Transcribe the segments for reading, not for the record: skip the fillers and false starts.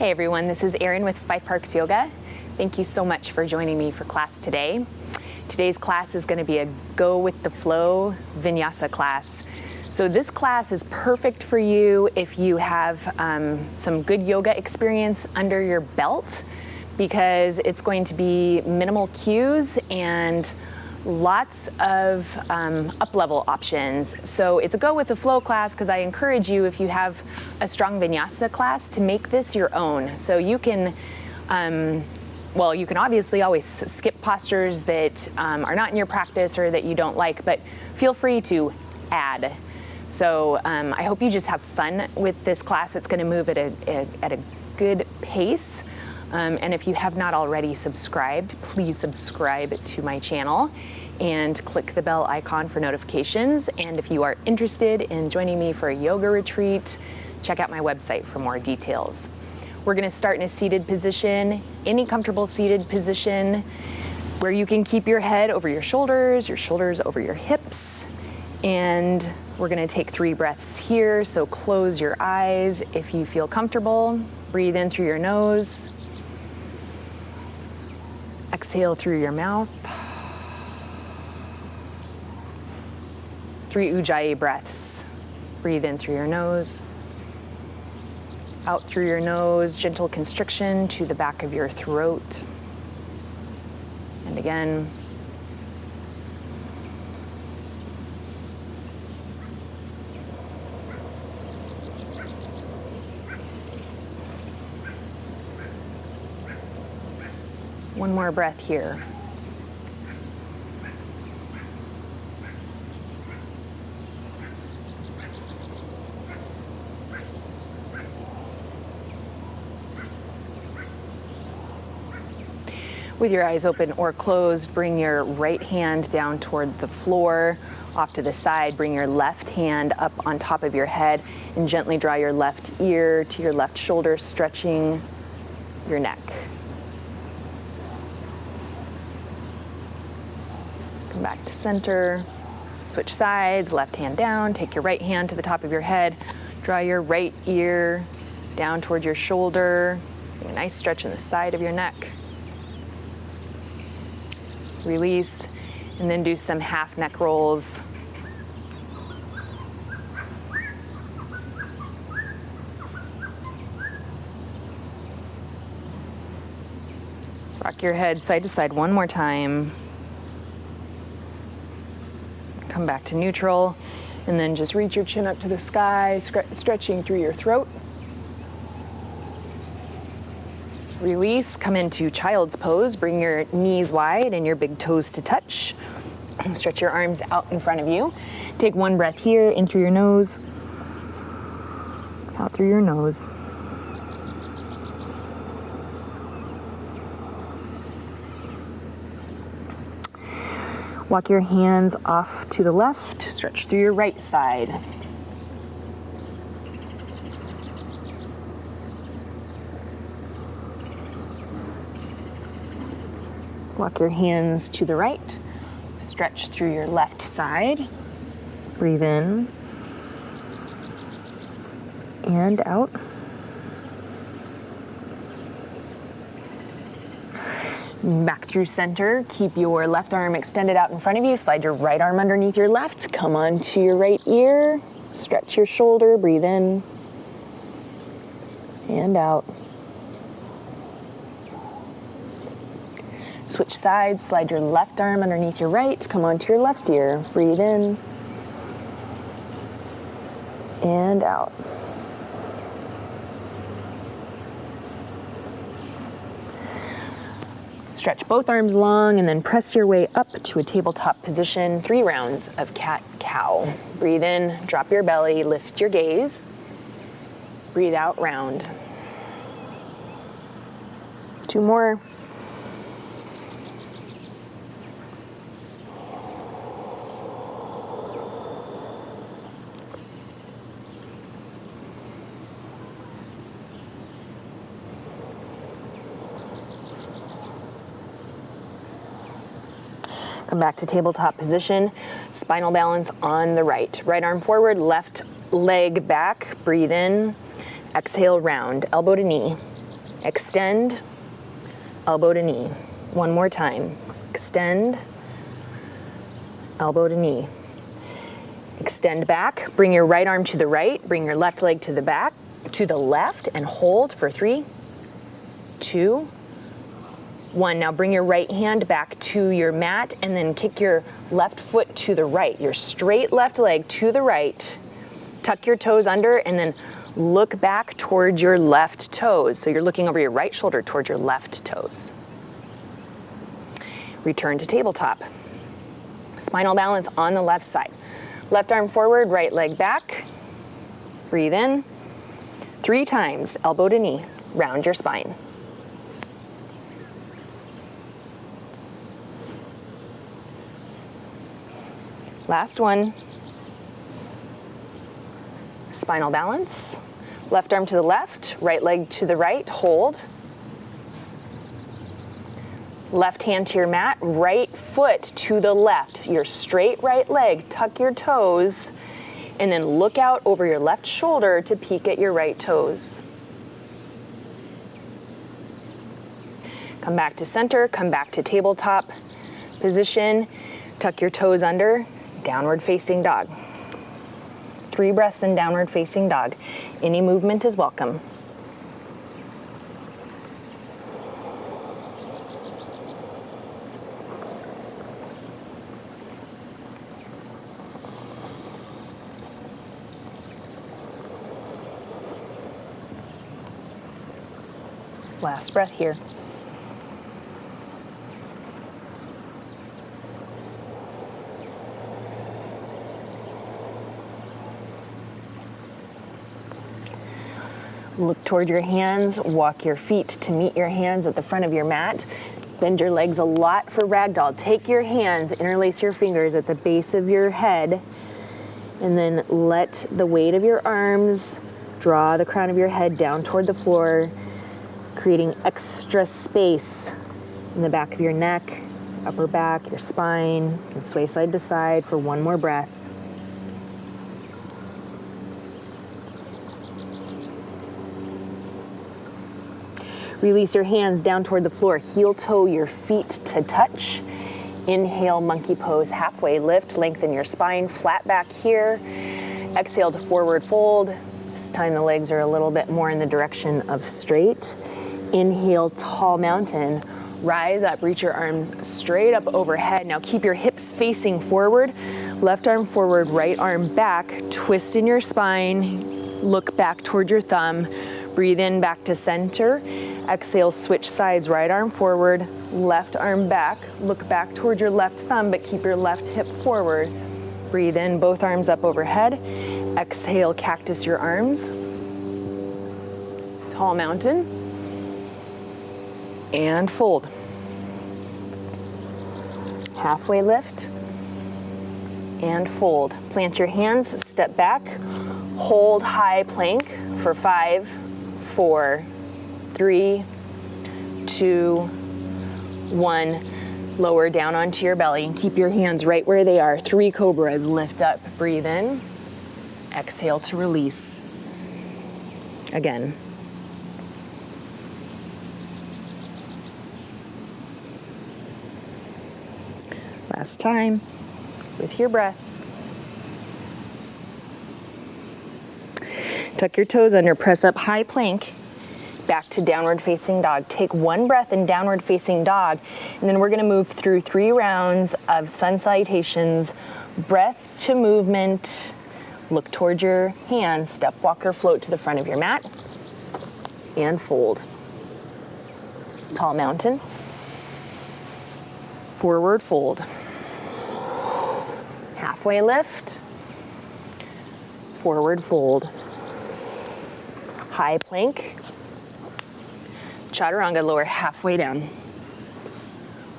Hey everyone, this is Erin with Five Parks Yoga. Thank you so much for joining me for class today. Today's class is going to be a go with the flow Vinyasa class. So this class is perfect for you if you have some good yoga experience under your belt, because it's going to be minimal cues and lots of up-level options. So it's a go with the flow class because I encourage you, if you have a strong Vinyasa class, to make this your own. So you can, you can obviously always skip postures that are not in your practice or that you don't like, but feel free to add. So I hope you just have fun with this class. It's going to move at a good pace. And if you have not already subscribed, please subscribe to my channel and click the bell icon for notifications. And if you are interested in joining me for a yoga retreat, check out my website for more details. We're going to start in a seated position, any comfortable seated position where you can keep your head over your shoulders over your hips. And we're going to take 3 breaths here. So close your eyes if you feel comfortable. Breathe in through your nose. Exhale through your mouth. 3 Ujjayi breaths. Breathe in through your nose. Out through your nose, gentle constriction to the back of your throat. And again. One more breath here. With your eyes open or closed, bring your right hand down toward the floor, off to the side. Bring your left hand up on top of your head and gently draw your left ear to your left shoulder, stretching your neck. Come back to center, switch sides, left hand down, take your right hand to the top of your head, draw your right ear down toward your shoulder, a nice stretch in the side of your neck. Release, and then do some half neck rolls. Rock your head side to side one more time. Come back to neutral, and then just reach your chin up to the sky, stretching through your throat. Release, come into child's pose. Bring your knees wide and your big toes to touch. Stretch your arms out in front of you. Take one breath here, in through your nose, out through your nose. Walk your hands off to the left, stretch through your right side. Walk your hands to the right, stretch through your left side. Breathe in and out. Back through center, keep your left arm extended out in front of you, slide your right arm underneath your left, come onto your right ear, stretch your shoulder, breathe in and out. Switch sides, slide your left arm underneath your right, come onto your left ear, breathe in and out. Stretch both arms long and then press your way up to a tabletop position. 3 rounds of cat-cow. Breathe in, drop your belly, lift your gaze. Breathe out, round. 2 more. Come back to tabletop position, spinal balance on the right. Right arm forward, left leg back, breathe in, exhale round, elbow to knee. Extend, elbow to knee. One more time. Extend, elbow to knee. Extend back, bring your right arm to the right, bring your left leg to the back, to the left, and hold for 3, 2, 1. Now bring your right hand back to your mat and then kick your left foot to the right. Your straight left leg to the right. Tuck your toes under and then look back towards your left toes. So you're looking over your right shoulder towards your left toes. Return to tabletop. Spinal balance on the left side. Left arm forward, right leg back. Breathe in. 3 times, elbow to knee. Round your spine. Last one. Spinal balance. Left arm to the left, right leg to the right, hold. Left hand to your mat, right foot to the left. Your straight right leg, tuck your toes, and then look out over your left shoulder to peek at your right toes. Come back to center, come back to tabletop position, tuck your toes under, downward facing dog. 3 breaths in downward facing dog. Any movement is welcome. Last breath here. Look toward your hands, walk your feet to meet your hands at the front of your mat. Bend your legs a lot for ragdoll. Take your hands, interlace your fingers at the base of your head, and then let the weight of your arms draw the crown of your head down toward the floor, creating extra space in the back of your neck, upper back, your spine. You can sway side to side for one more breath. Release your hands down toward the floor. Heel toe your feet to touch. Inhale, monkey pose, halfway lift. Lengthen your spine, flat back here. Exhale to forward fold. This time the legs are a little bit more in the direction of straight. Inhale, tall mountain. Rise up, reach your arms straight up overhead. Now keep your hips facing forward. Left arm forward, right arm back. Twist in your spine. Look back toward your thumb. Breathe in back to center. Exhale, switch sides, right arm forward, left arm back. Look back toward your left thumb, but keep your left hip forward. Breathe in, both arms up overhead. Exhale, cactus your arms. Tall mountain. And fold. Halfway lift. And fold. Plant your hands, step back. Hold high plank for 5, 4, 3, 2, 1. Lower down onto your belly and keep your hands right where they are. 3 cobras. Lift up, breathe in. Exhale to release. Again. Last time with your breath. Tuck your toes under, press up high plank. Back to downward facing dog. Take 1 breath in downward facing dog, and then we're going to move through 3 rounds of sun salutations, breath to movement. Look towards your hands, step, walk, or float to the front of your mat, and fold. Tall mountain. Forward fold. Halfway lift. Forward fold. High plank. Chaturanga, lower halfway down.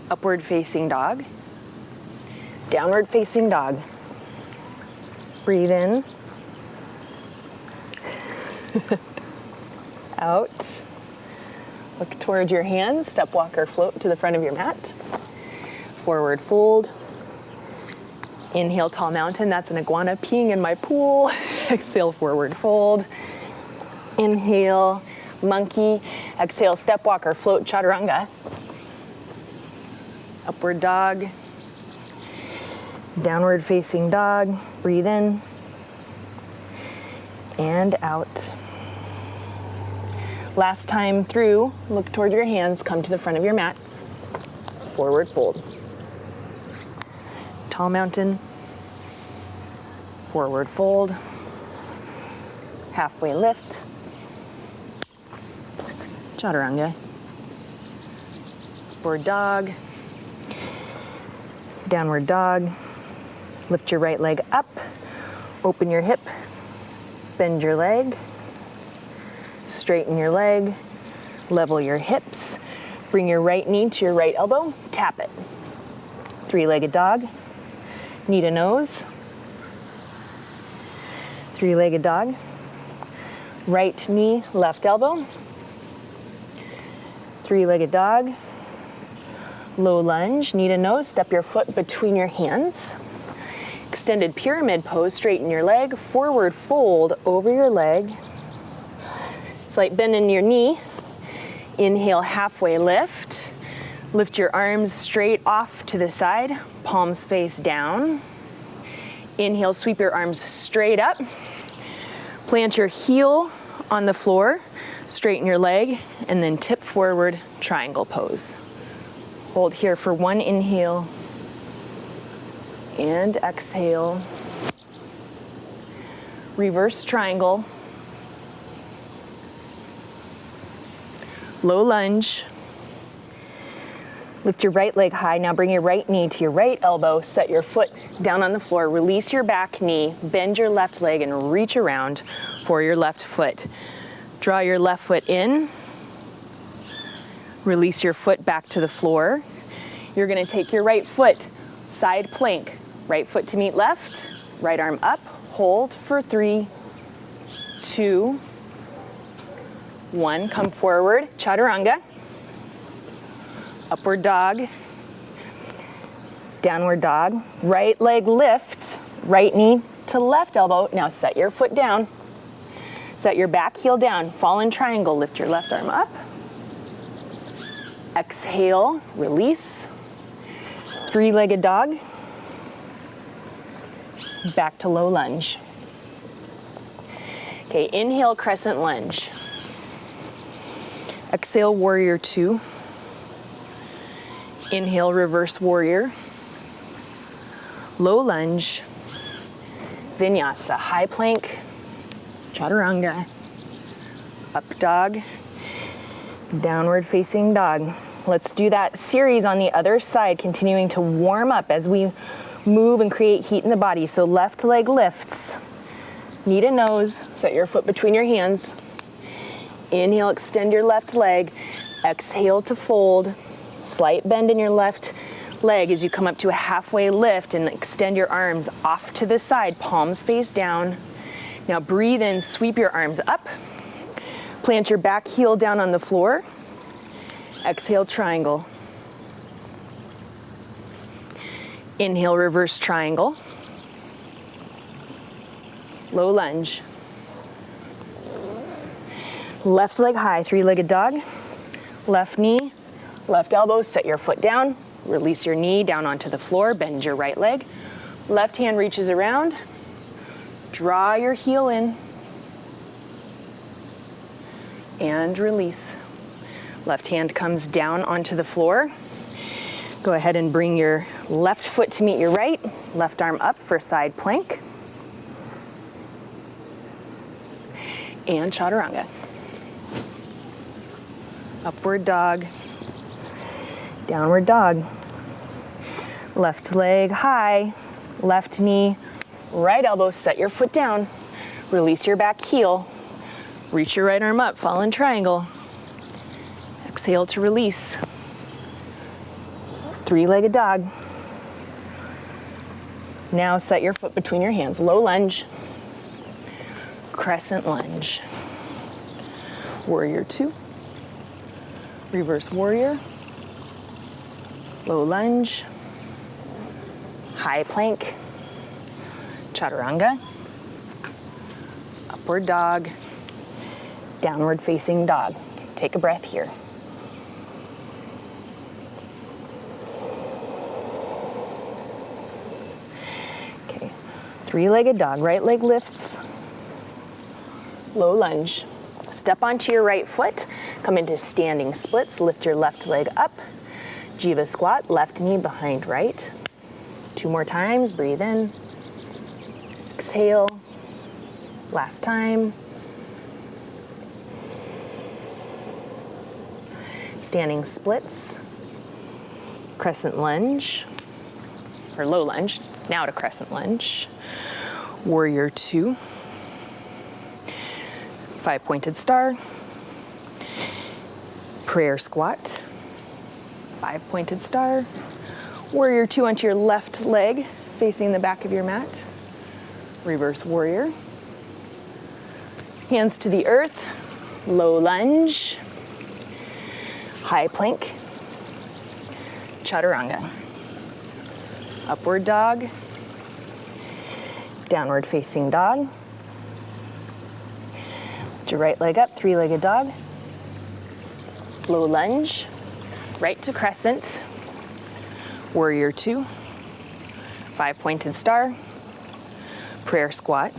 Upward facing dog. Downward facing dog. Breathe in. Out. Look towards your hands. Step, walk, or float to the front of your mat. Forward fold. Inhale, tall mountain. That's an iguana peeing in my pool. Exhale, forward fold. Inhale, monkey. Exhale, step walk or float chaturanga. Upward dog. Downward facing dog. Breathe in and out. Last time through, look toward your hands, come to the front of your mat. Forward fold. Tall mountain. Forward fold. Halfway lift. Chaturanga. Upward dog. Downward dog. Lift your right leg up. Open your hip. Bend your leg. Straighten your leg. Level your hips. Bring your right knee to your right elbow. Tap it. Three-legged dog. Knee to nose. Three-legged dog. Right knee, left elbow. Three-legged dog. Low lunge, knee to nose. Step your foot between your hands. Extended pyramid pose, straighten your leg. Forward fold over your leg. Slight bend in your knee. Inhale, halfway lift. Lift your arms straight off to the side, palms face down. Inhale, sweep your arms straight up. Plant your heel on the floor, straighten your leg, and then tip forward, triangle pose. Hold here for one inhale and exhale. Reverse triangle. Low lunge. Lift your right leg high. Now bring your right knee to your right elbow. Set your foot down on the floor. Release your back knee. Bend your left leg and reach around for your left foot. Draw your left foot in. Release your foot back to the floor. You're going to take your right foot, side plank. Right foot to meet left. Right arm up. Hold for 3, 2, 1. Come forward. Chaturanga. Upward dog, downward dog, right leg lifts, right knee to left elbow. Now set your foot down, set your back heel down, fallen triangle, lift your left arm up. Exhale, release, three-legged dog, back to low lunge. Okay, inhale, crescent lunge. Exhale, warrior 2. Inhale, reverse warrior. Low lunge. Vinyasa, high plank. Chaturanga. Up dog. Downward facing dog. Let's do that series on the other side, continuing to warm up as we move and create heat in the body. So left leg lifts. Knee to nose. Set your foot between your hands. Inhale, extend your left leg. Exhale to fold. Slight bend in your left leg as you come up to a halfway lift and extend your arms off to the side, palms face down. Now breathe in, sweep your arms up. Plant your back heel down on the floor. Exhale, triangle. Inhale, reverse triangle. Low lunge. Left leg high, three-legged dog. Left knee, left elbow, set your foot down. Release your knee down onto the floor, bend your right leg. Left hand reaches around. Draw your heel in. And release. Left hand comes down onto the floor. Go ahead and bring your left foot to meet your right. Left arm up for side plank. And chaturanga. Upward dog. Downward dog. Left leg high. Left knee. Right elbow. Set your foot down. Release your back heel. Reach your right arm up. Fallen triangle. Exhale to release. Three-legged dog. Now set your foot between your hands. Low lunge. Crescent lunge. Warrior 2. Reverse warrior. Low lunge. High plank. Chaturanga. Upward dog. Downward facing dog. Take a breath here. Okay, three-legged dog, right leg lifts, low lunge. Step onto your right foot, come into standing splits, lift your left leg up, Jiva squat, left knee behind right. 2 more times, breathe in, exhale, last time. Standing splits, crescent lunge, or low lunge, now to crescent lunge, warrior 2, 5-pointed star, prayer squat, 5-pointed star, warrior 2 onto your left leg, facing the back of your mat, reverse warrior, hands to the earth, low lunge, high plank, chaturanga, upward dog, downward facing dog, lift your right leg up, three-legged dog, low lunge, right to crescent, warrior 2, 5-pointed star, prayer squat,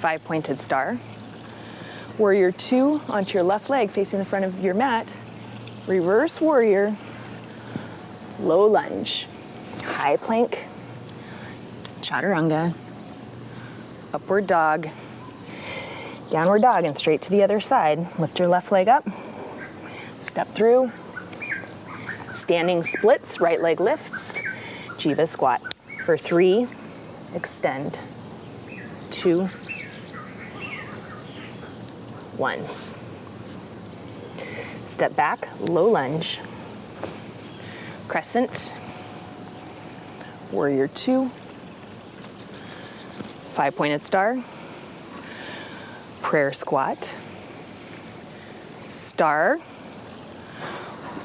5-pointed star, warrior 2 onto your left leg facing the front of your mat, reverse warrior, low lunge, high plank, chaturanga, upward dog, downward dog, and straight to the other side. Lift your left leg up, step through, standing splits, right leg lifts, Jiva squat. For 3, extend, 2, 1. Step back, low lunge, crescent, warrior 2, 5-pointed star, prayer squat, star,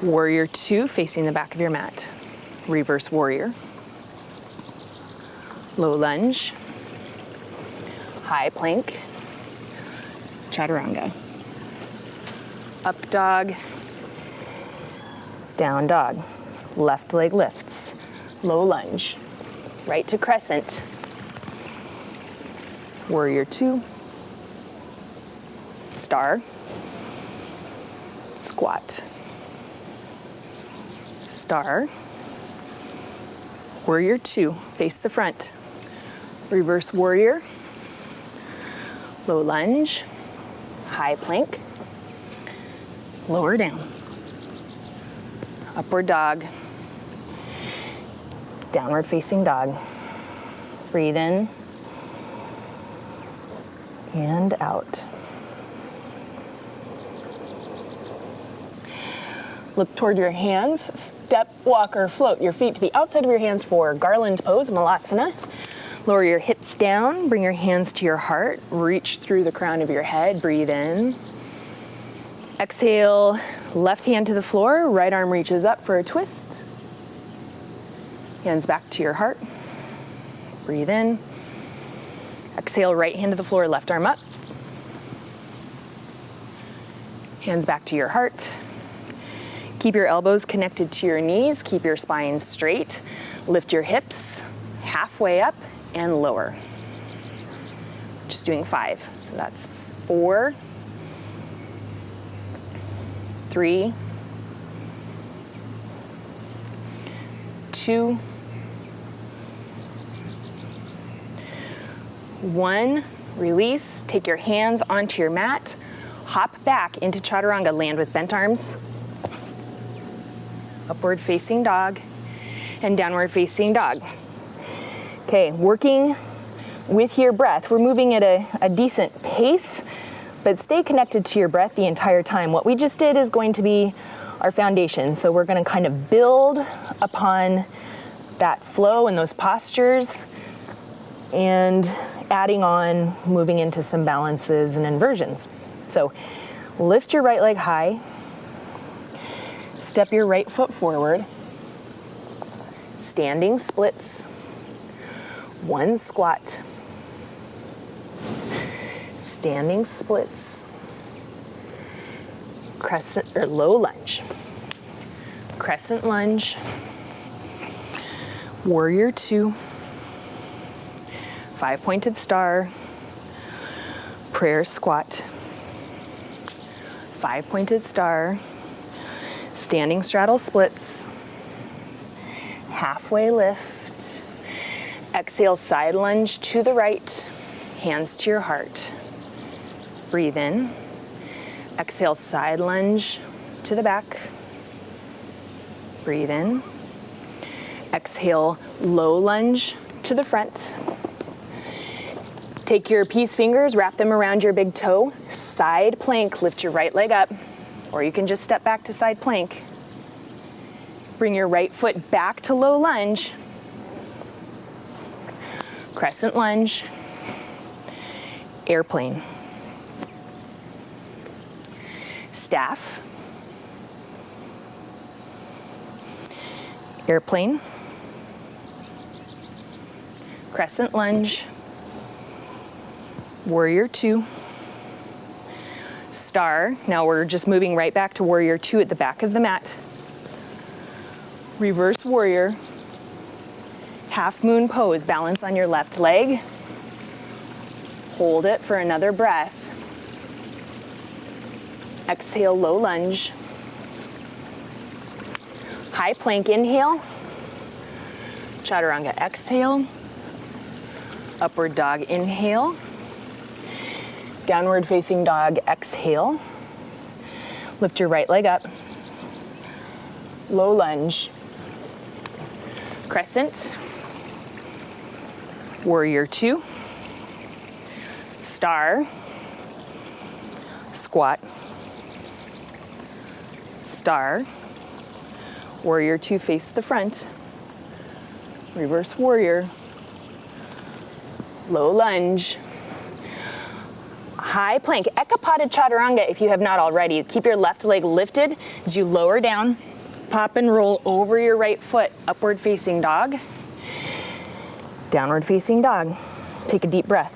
warrior 2 facing the back of your mat, reverse warrior, low lunge, high plank, chaturanga, up dog, down dog, left leg lifts, low lunge, right to crescent, warrior 2, star, squat, star, warrior 2, face the front, reverse warrior, low lunge, high plank, lower down, upward dog, downward facing dog. Breathe in and out. Look toward your hands, step, walk, or float your feet to the outside of your hands for garland pose, malasana. Lower your hips down, bring your hands to your heart, reach through the crown of your head, breathe in. Exhale, left hand to the floor, right arm reaches up for a twist. Hands back to your heart, breathe in. Exhale, right hand to the floor, left arm up. Hands back to your heart. Keep your elbows connected to your knees, keep your spine straight. Lift your hips halfway up and lower. Just doing 5. So that's 4, 3, 2, 1. Release. Take your hands onto your mat. Hop back into chaturanga. Land with bent arms. Upward facing dog and downward facing dog. Okay, working with your breath. We're moving at a decent pace, but stay connected to your breath the entire time. What we just did is going to be our foundation. So we're going to kind of build upon that flow and those postures and adding on, moving into some balances and inversions. So lift your right leg high. Step your right foot forward. Standing splits. 1 squat. Standing splits. crescent or low lunge, crescent lunge, warrior two, 5-pointed star, prayer squat, 5-pointed star, standing straddle splits, halfway lift, exhale side lunge to the right, hands to your heart, breathe in, exhale side lunge to the back, breathe in, exhale low lunge to the front. Take your peace fingers, wrap them around your big toe, side plank, lift your right leg up, or you can just step back to side plank. Bring your right foot back to low lunge, crescent lunge, airplane, staff, airplane, crescent lunge, warrior two, star. Now we're just moving right back to warrior two at the back of the mat. Reverse warrior, half moon pose, balance on your left leg. Hold it for another breath. Exhale, low lunge. High plank, inhale. Chaturanga, exhale. Upward dog, inhale. Downward facing dog, exhale. Lift your right leg up. Low lunge. Crescent. Warrior two. Star. Squat. Star. Warrior two, face the front. Reverse warrior. Low lunge. High plank, ekapada chaturanga if you have not already. Keep your left leg lifted as you lower down. Pop and roll over your right foot. Upward facing dog. Downward facing dog. Take a deep breath.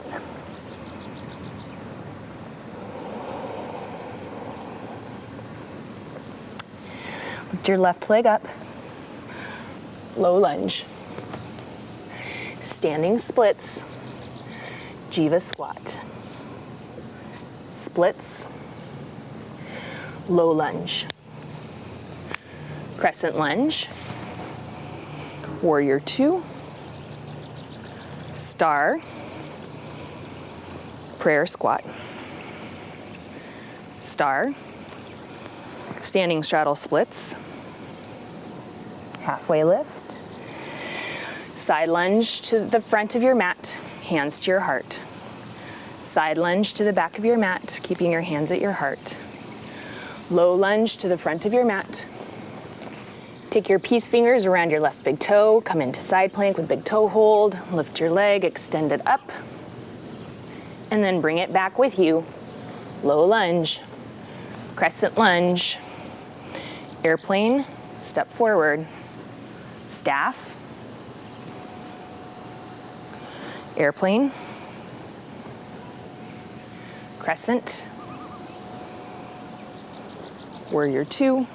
Lift your left leg up. Low lunge. Standing splits. Jiva squat. Splits, low lunge, crescent lunge, warrior two, star, prayer squat, star, standing straddle splits, halfway lift, side lunge to the front of your mat, hands to your heart. Side lunge to the back of your mat, keeping your hands at your heart. Low lunge to the front of your mat. Take your peace fingers around your left big toe, come into side plank with big toe hold, lift your leg, extend it up, and then bring it back with you. Low lunge, crescent lunge, airplane, step forward, staff, airplane, crescent, warrior two,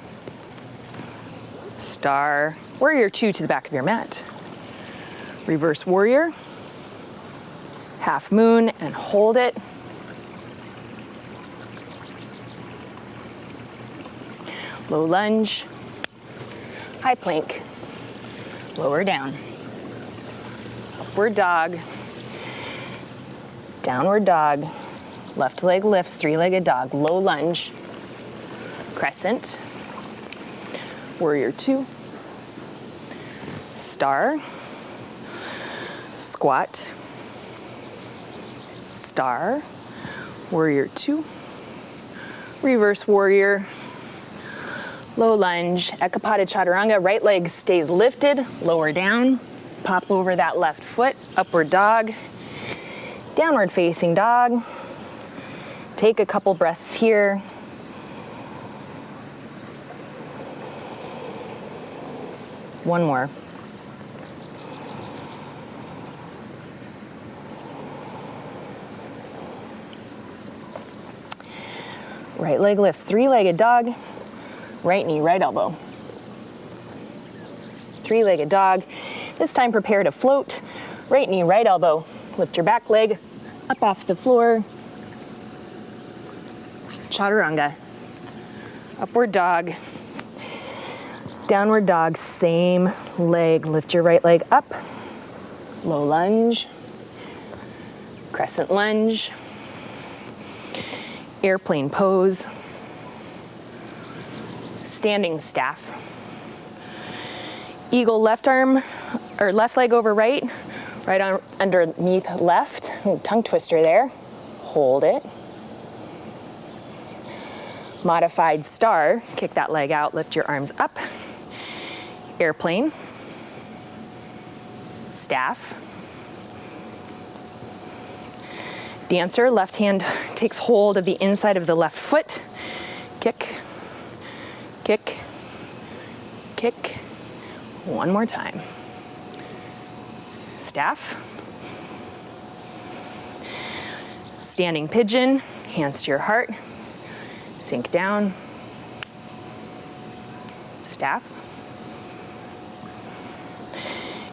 star, warrior two to the back of your mat, reverse warrior, half moon and hold it, low lunge, high plank, lower down, upward dog, downward dog, left leg lifts, three-legged dog, low lunge, crescent, warrior two, star, squat, star, warrior two, reverse warrior, low lunge, ekapada chaturanga, right leg stays lifted, lower down, pop over that left foot, upward dog, downward facing dog. Take a couple breaths here. One more. Right leg lifts, three-legged dog. Right knee, right elbow. Three-legged dog. This time prepare to float. Right knee, right elbow. Lift your back leg up off the floor. Chaturanga. Upward dog. Downward dog, same leg. Lift your right leg up. Low lunge. Crescent lunge. Airplane pose. Standing staff. Eagle left arm, or left leg over right. Right arm underneath left. Ooh, tongue twister there. Hold it. Modified star. Kick that leg out, lift your arms up. Airplane. Staff. Dancer, left hand takes hold of the inside of the left foot. Kick, kick, kick. One more time. Staff. Standing pigeon, hands to your heart. Sink down. Staff.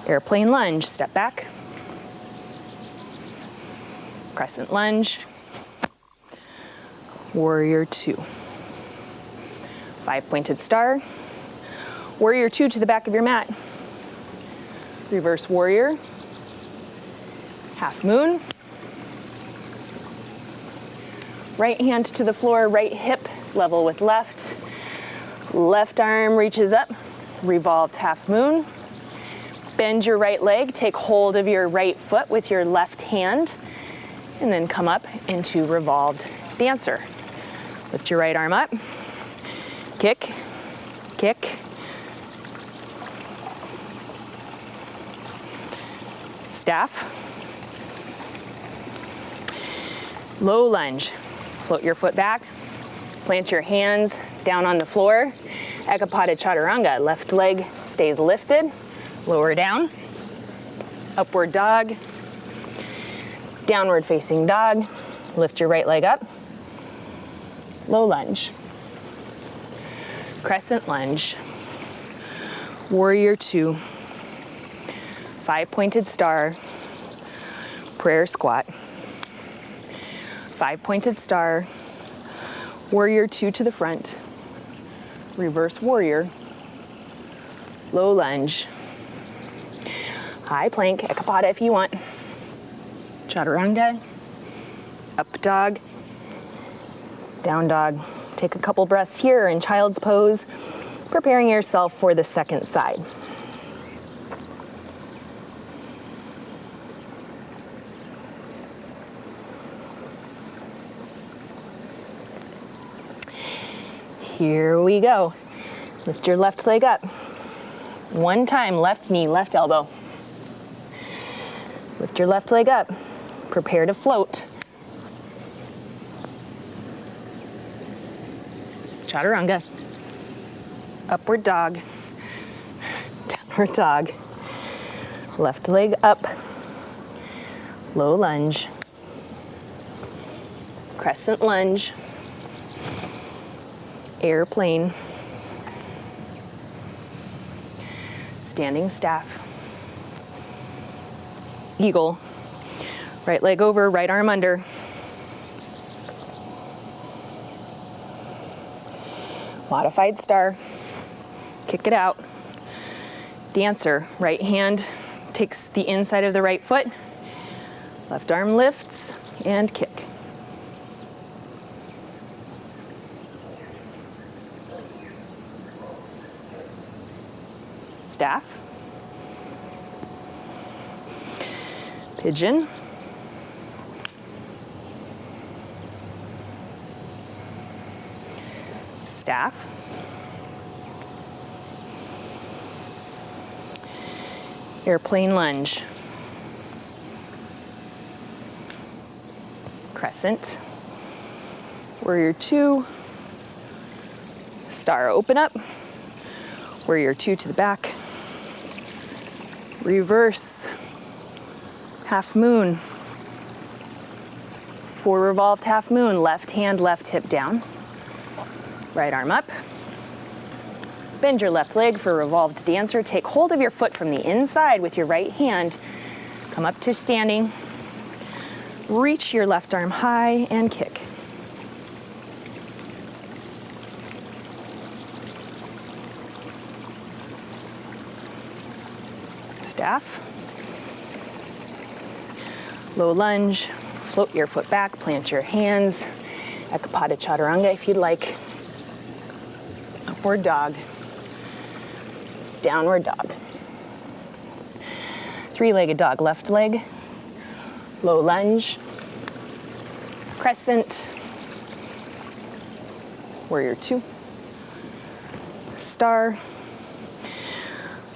Airplane lunge, step back. Crescent lunge. Warrior two. 5-pointed star. Warrior two to the back of your mat. Reverse warrior. Half moon. Right hand to the floor, right hip level with left. Left arm reaches up. Revolved half moon. Bend your right leg, take hold of your right foot with your left hand, and then come up into revolved dancer. Lift your right arm up. Kick, kick. Staff. Low lunge. Float your foot back. Plant your hands down on the floor. Ekapada Chaturanga. Left leg stays lifted. Lower down. Upward dog. Downward facing dog. Lift your right leg up. Low lunge. Crescent lunge. Warrior two. 5-pointed star. Prayer squat. 5-pointed star. Warrior two to the front. Reverse warrior. Low lunge. High plank, ekapada if you want. Chaturanga. Up dog. Down dog. Take a couple breaths here in child's pose, preparing yourself for the second side. Here we go. Lift your left leg up. One time, left knee, left elbow. Lift your left leg up. Prepare to float. Chaturanga. Upward dog. Downward dog. Left leg up. Low lunge. Crescent lunge. Airplane. Standing staff. Eagle. Right leg over, right arm under. Modified star. Kick it out. Dancer. Right hand takes the inside of the right foot. Left arm lifts and kick. Staff. Pigeon. Staff. Airplane lunge. Crescent. Warrior two. Star open up. Warrior two to the back. Reverse. Half moon. For revolved half moon, left hand, left hip down. Right arm up. Bend your left leg for revolved dancer. Take hold of your foot from the inside with your right hand. Come up to standing. Reach your left arm high and kick. Staff. Low lunge. Float your foot back. Plant your hands. Ekapada Chaturanga if you'd like. Upward dog. Downward dog. Three-legged dog, left leg. Low lunge. Crescent. Warrior two. Star.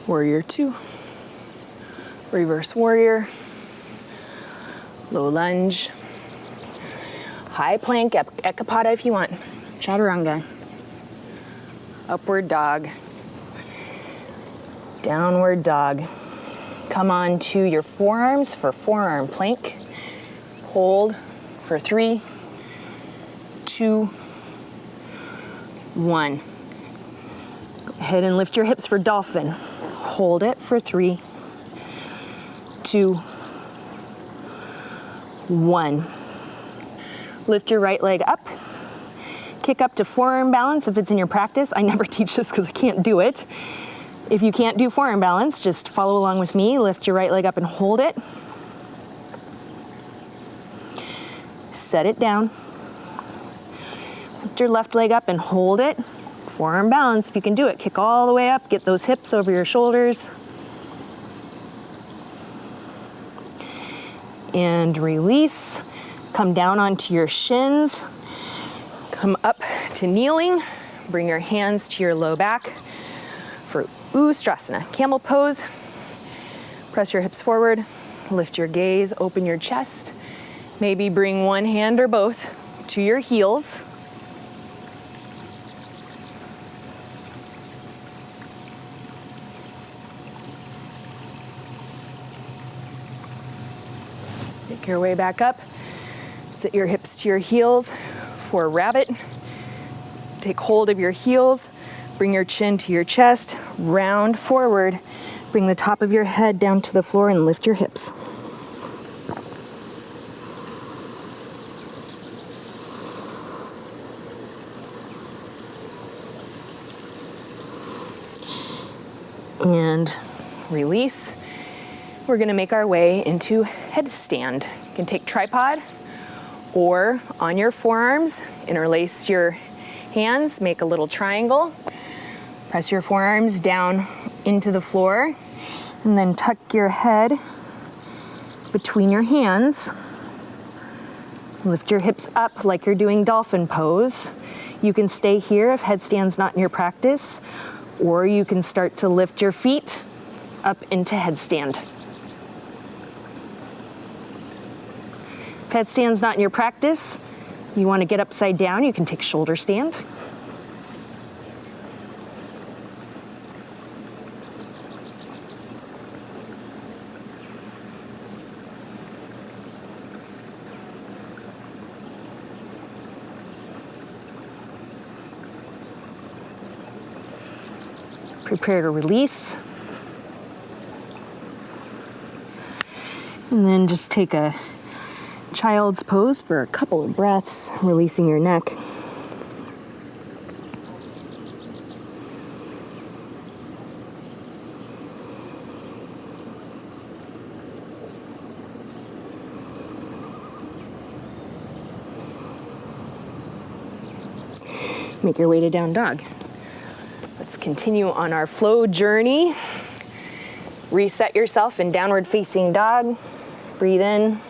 Warrior two. Reverse warrior. Low lunge. High plank, Ekapada if you want. Chaturanga. Upward dog. Downward dog. Come on to your forearms for forearm plank. Hold for 3, 2, 1. Go ahead and lift your hips for Dolphin. Hold it for 3, 2, 1. Lift your right leg up. Kick up to forearm balance if it's in your practice. I never teach this because I can't do it. If you can't do forearm balance, just follow along with me. Lift your right leg up and hold it. Set it down. Lift your left leg up and hold it. Forearm balance, if you can do it. Kick all the way up, get those hips over your shoulders. And release. Come down onto your shins. Come up to kneeling. Bring your hands to your low back for Ustrasana, camel pose. Press your hips forward, lift your gaze, open your chest. Maybe bring one hand or both to your heels. Make your way back up. Sit your hips to your heels for rabbit. Take hold of your heels. Bring your chin to your chest, round forward. Bring the top of your head down to the floor and lift your hips. And release. We're gonna make our way into headstand. You can take tripod or on your forearms, interlace your hands, make a little triangle. Press your forearms down into the floor and then tuck your head between your hands. Lift your hips up like you're doing dolphin pose. You can stay here if headstand's not in your practice, or you can start to lift your feet up into headstand. If headstand's not in your practice, you want to get upside down, you can take shoulder stand. Prepare to release. And then just take a child's pose for a couple of breaths, releasing your neck. Make your way to down dog. Let's continue on our flow journey. Reset yourself in downward facing dog. Breathe in,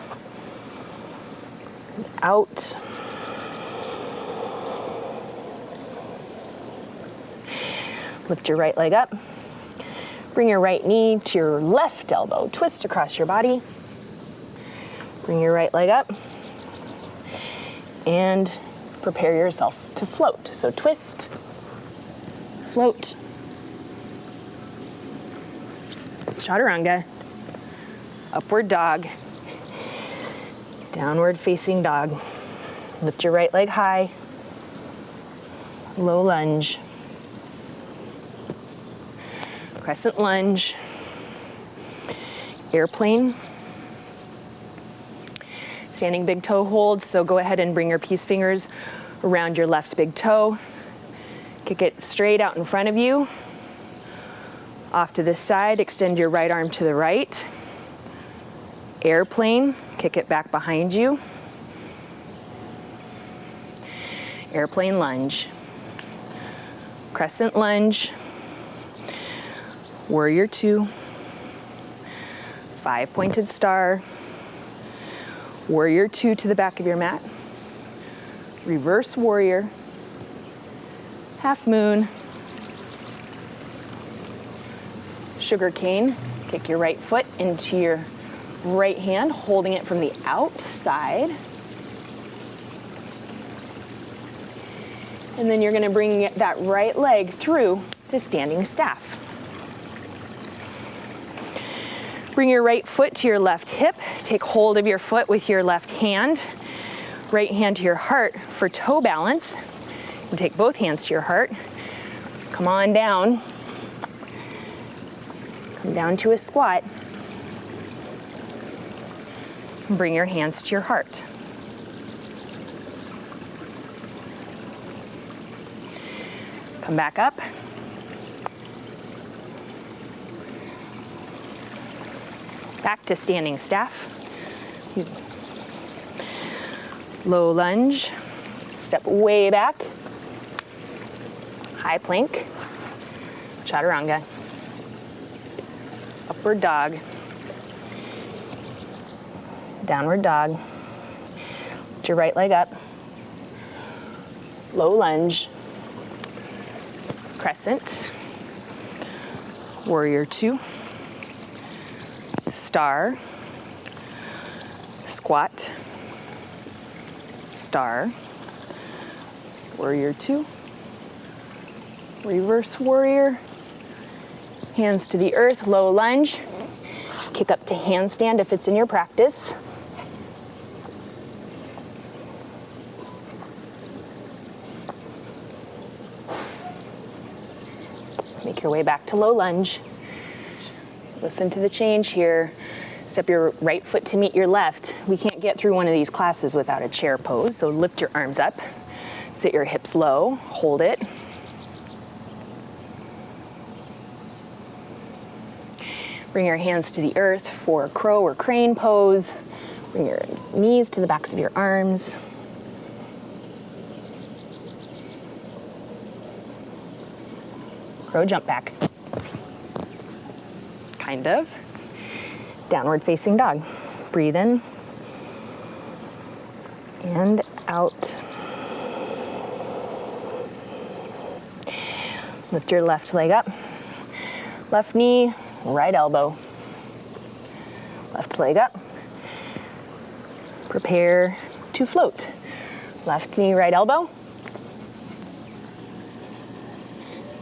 out. Lift your right leg up. Bring your right knee to your left elbow. Twist across your body. Bring your right leg up. And prepare yourself to float. So twist, float, Chaturanga, upward dog, downward facing dog. Lift your right leg high, low lunge, crescent lunge, airplane, standing big toe hold. So go ahead and bring your peace fingers around your left big toe. Kick it straight out in front of you. Off to this side, extend your right arm to the right. Airplane, kick it back behind you. Airplane lunge. Crescent lunge. Warrior two. 5-pointed star. Warrior two to the back of your mat. Reverse warrior. Half moon. Sugar cane. Kick your right foot into your right hand, holding it from the outside. And then you're going to bring that right leg through to standing staff. Bring your right foot to your left hip. Take hold of your foot with your left hand. Right hand to your heart for toe balance. And take both hands to your heart. Come on down. Come down to a squat. Bring your hands to your heart. Come back up. Back to standing staff. Low lunge. Step way back. High plank. Chaturanga. Upward dog. Downward dog. Lift your right leg up. Low lunge. Crescent. Warrior two. Star. Squat. Star. Warrior two. Reverse warrior. Hands to the earth, low lunge. Kick up to handstand if it's in your practice. Make your way back to low lunge. Listen to the change here. Step your right foot to meet your left. We can't get through one of these classes without a chair pose, so lift your arms up. Sit your hips low, hold it. Bring your hands to the earth for crow or crane pose. Bring your knees to the backs of your arms. Crow jump back. Kind of. Downward facing dog. Breathe in and out. Lift your left leg up. Left knee, right elbow. Left leg up. Prepare to float. Left knee, right elbow.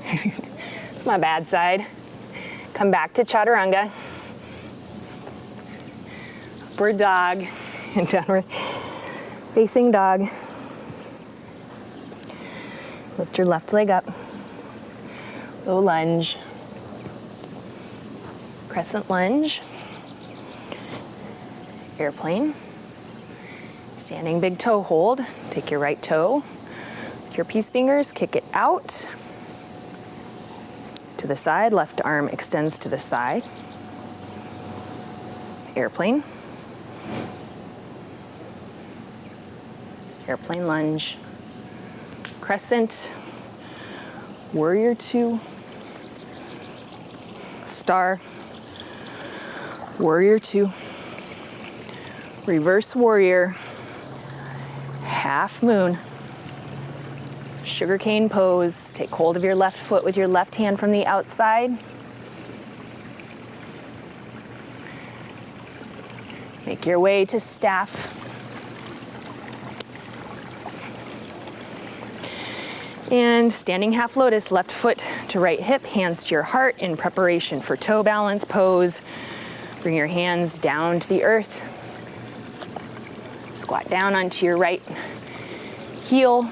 It's my bad side. Come back to Chaturanga. Upward dog and downward facing dog. Lift your left leg up. Low lunge. Crescent lunge. Airplane. Standing big toe hold. Take your right toe with your peace fingers, kick it out to the side. Left arm extends to the side. Airplane. Airplane lunge. Crescent. Warrior two. Star. Warrior two. Reverse warrior. Half moon. Sugarcane pose. Take hold of your left foot with your left hand from the outside. Make your way to staff. And standing half lotus, left foot to right hip, hands to your heart in preparation for toe balance pose. Bring your hands down to the earth. Squat down onto your right heel.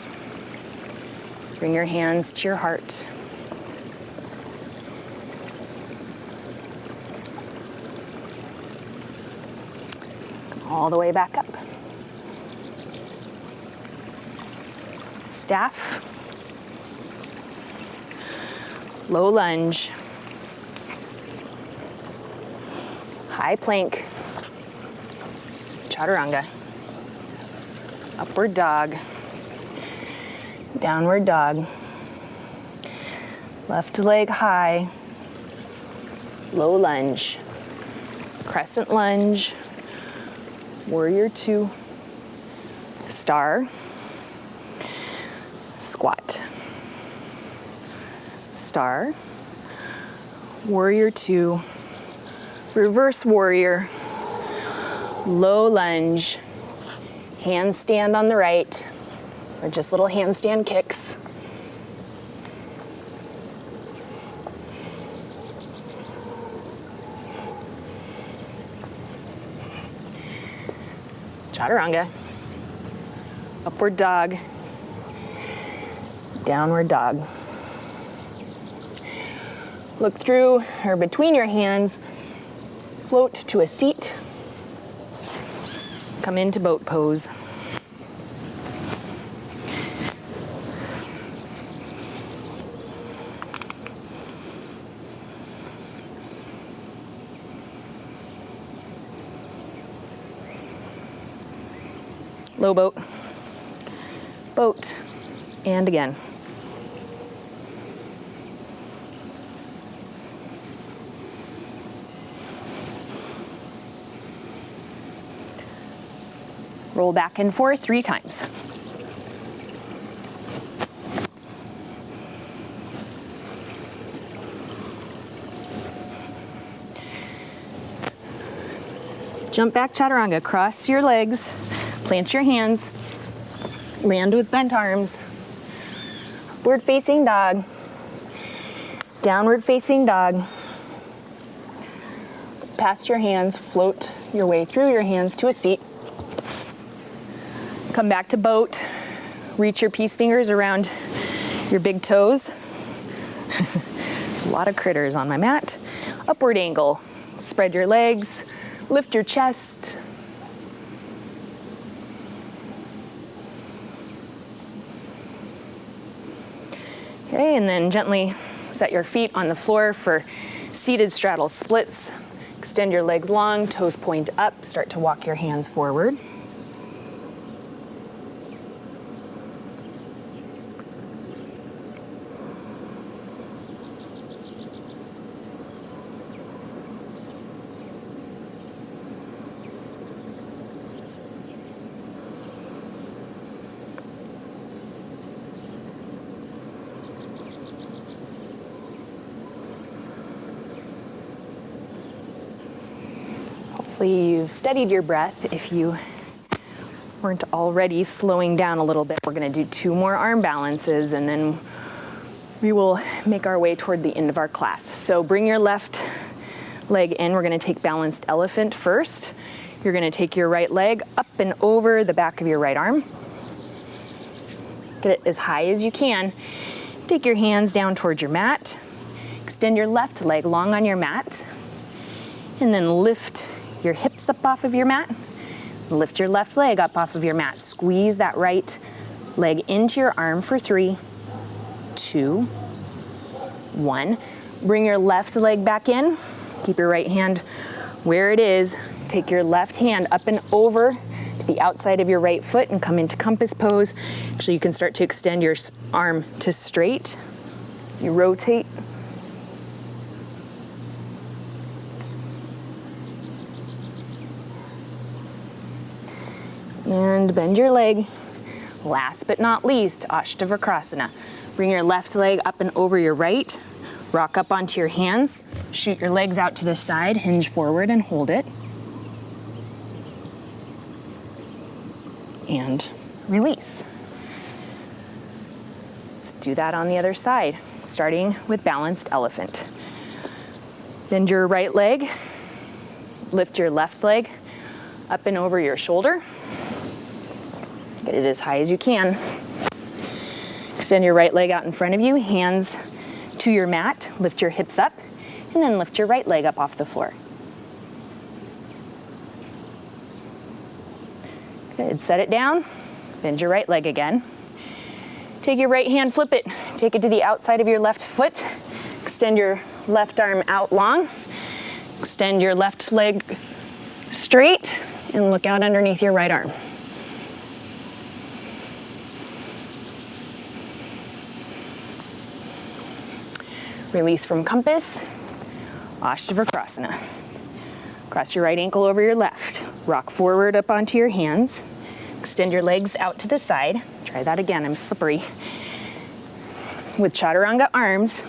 Bring your hands to your heart. All the way back up. Staff. Low lunge. High plank. Chaturanga. Upward dog. Downward dog. Left leg high. Low lunge. Crescent lunge. Warrior two. Star. Squat. Star. Warrior two. Reverse warrior. Low lunge. Handstand on the right, or just little handstand kicks. Chaturanga. Upward dog. Downward dog. Look through or between your hands. Float to a seat. Come into boat pose. Low boat, boat, and again. Roll back and forth 3 times. Jump back chaturanga, cross your legs, plant your hands, land with bent arms, upward facing dog, downward facing dog. Past your hands, float your way through your hands to a seat. Come back to boat, reach your peace fingers around your big toes. A lot of critters on my mat. Upward angle, spread your legs, lift your chest. Okay, and then gently set your feet on the floor for seated straddle splits. Extend your legs long, toes point up, start to walk your hands forward. Hopefully you've steadied your breath. If you weren't already slowing down a little bit, we're going to do 2 more arm balances and then we will make our way toward the end of our class. So bring your left leg in. We're going to take balanced elephant first. You're going to take your right leg up and over the back of your right arm. Get it as high as you can. Take your hands down towards your mat. Extend your left leg long on your mat. And then lift your hips up off of your mat. Lift your left leg up off of your mat. Squeeze that right leg into your arm for 3, 2, 1. Bring your left leg back in. Keep your right hand where it is. Take your left hand up and over to the outside of your right foot and come into compass pose. Actually, you can start to extend your arm to straight as you rotate. And bend your leg. Last but not least, Ashtavakrasana. Bring your left leg up and over your right. Rock up onto your hands. Shoot your legs out to the side, hinge forward and hold it. And release. Let's do that on the other side, starting with balanced elephant. Bend your right leg. Lift your left leg up and over your shoulder. Get it as high as you can. Extend your right leg out in front of you, hands to your mat, lift your hips up, and then lift your right leg up off the floor. Good, set it down, bend your right leg again. Take your right hand, flip it, take it to the outside of your left foot, extend your left arm out long, extend your left leg straight, and look out underneath your right arm. Release from compass, Ashtavakrasana. Cross your right ankle over your left. Rock forward up onto your hands. Extend your legs out to the side. Try that again, I'm slippery. With Chaturanga arms.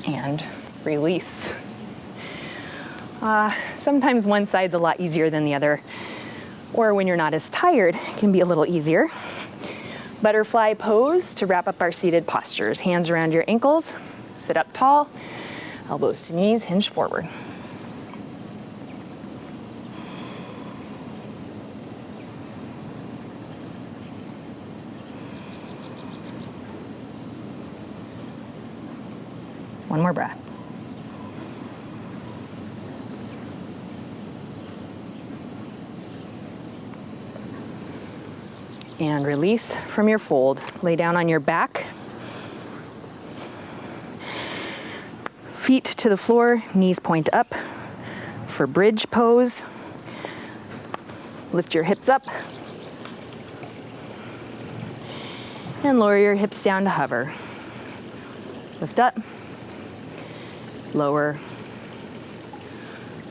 And release. Sometimes one side's a lot easier than the other. Or when you're not as tired, it can be a little easier. Butterfly pose to wrap up our seated postures. Hands around your ankles, sit up tall, elbows to knees, hinge forward. One more breath. And release from your fold. Lay down on your back. Feet to the floor, knees point up. For bridge pose, lift your hips up. And lower your hips down to hover. Lift up. Lower.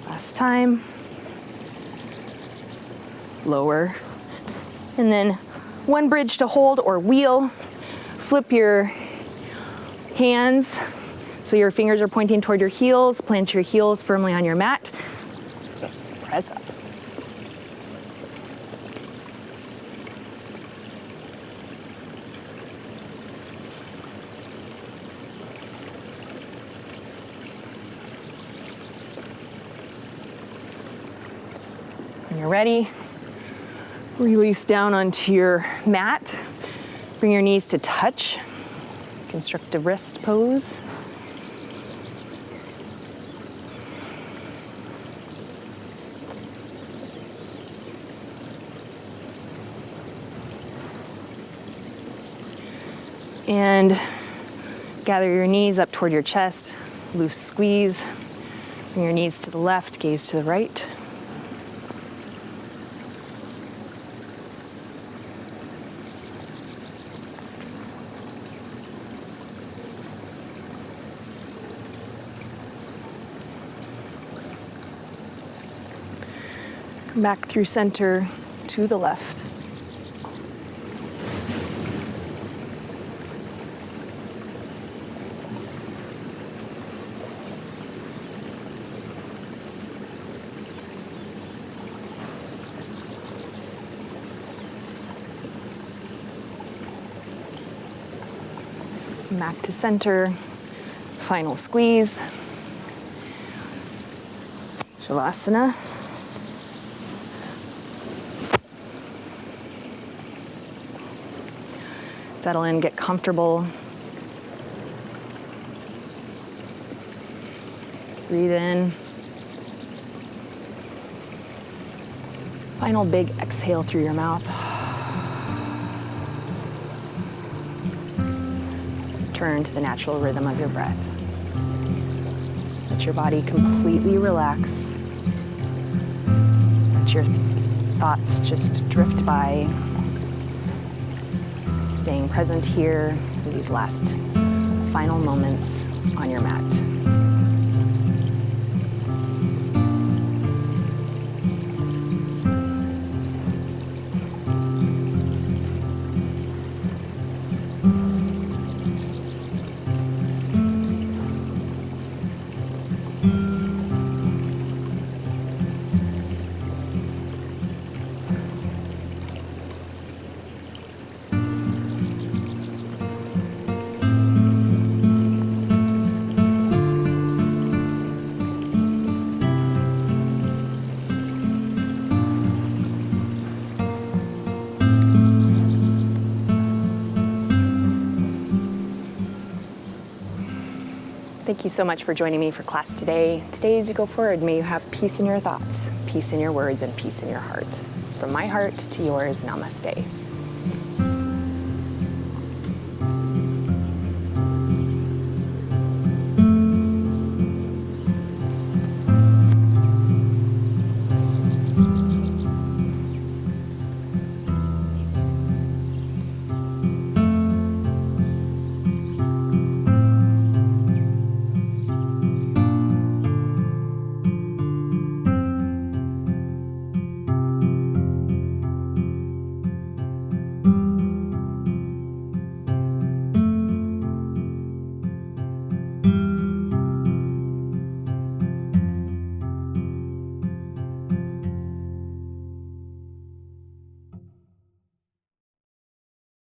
Last time. Lower. And then one bridge to hold or wheel. Flip your hands so your fingers are pointing toward your heels. Plant your heels firmly on your mat. Press up. When you're ready, release down onto your mat. Bring your knees to touch. Constructive rest pose. And gather your knees up toward your chest. Loose squeeze. Bring your knees to the left, gaze to the right. Back through center to the left. Back to center. Final squeeze. Shavasana. Settle in, get comfortable. Breathe in. Final big exhale through your mouth. Return to the natural rhythm of your breath. Let your body completely relax. Let your thoughts just drift by. Staying present here for these last final moments on your mat. Thank you so much for joining me for class today. Today, as you go forward, may you have peace in your thoughts, peace in your words, and peace in your heart. From my heart to yours, namaste.